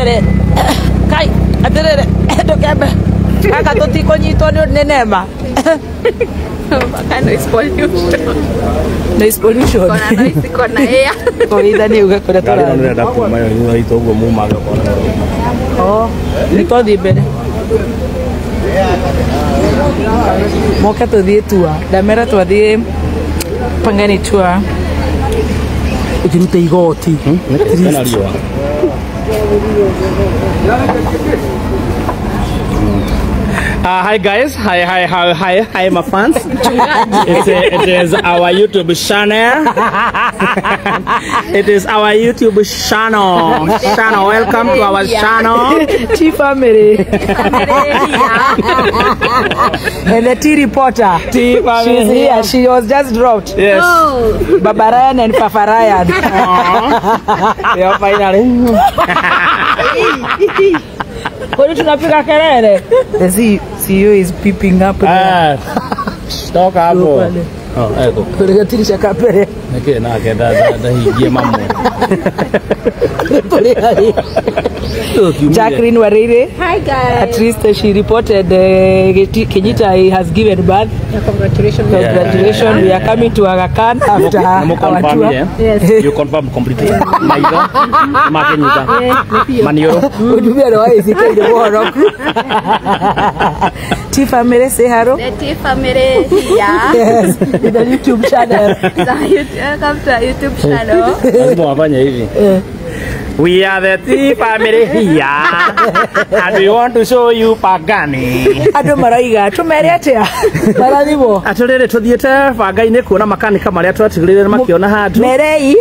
atirere kai atirere ndokembe kaka tutiko nyito ni nema Kind of pollution. Noise pollution. Kona noise kona air. Koida ni uga kora tora. Gari ndio ndaku mayo ni ito go mu maga kona. Oh, niko dibe. Moka to die tua. Damera to die pangani tua. Ujirute igoti. Kana riwa. Hi guys, hi my fans. It is our YouTube channel. It is our YouTube channel. Welcome to our channel. T family. And the T reporter. T family. She's here. She was just dropped. Yes. Oh. Baba Ryan and Papa Ryan. Yeah, finally. Kwa nini tunapiga kelele? The CEO is peeping up there. Stop hapo. Oh, eko. Kulega tirisha kapere. Nake na kenda da higie mambo. Jacqueline Warire. Hi guys. At least she reported Kenyatta has given birth. Yeah, congratulations. Congratulations. We are coming to Aga Khan after our tour. Yes. You confirm completely. Maido. Makenyuta. Manioro. Ujumbe ndo wazi kende bora. T family say hello. The T family. Yeah. Yes. In the YouTube channel. Welcome to our YouTube channel. Lazima wafanye hivi. We are the T family here, and we want to show you Pagani. Ado maraiga tumere atia marathimo Aturere tuthiete banga-ini kuona makanika maria twatigirire makiona handu merei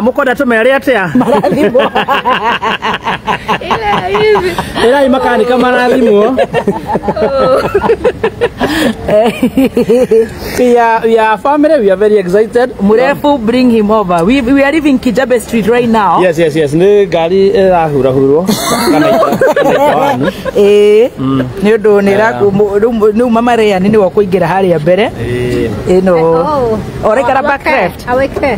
mukoda tumere atia marathimo Ila makanika marathimo. We are family, we are very excited. Murefu bring him over. We are leaving Kijabe Street right now. Yes. Ni gari irahurahurwo kana ita ni undu ni nu mama Ryan ni wa kuingira haria mbere ino orekara back left Aweke.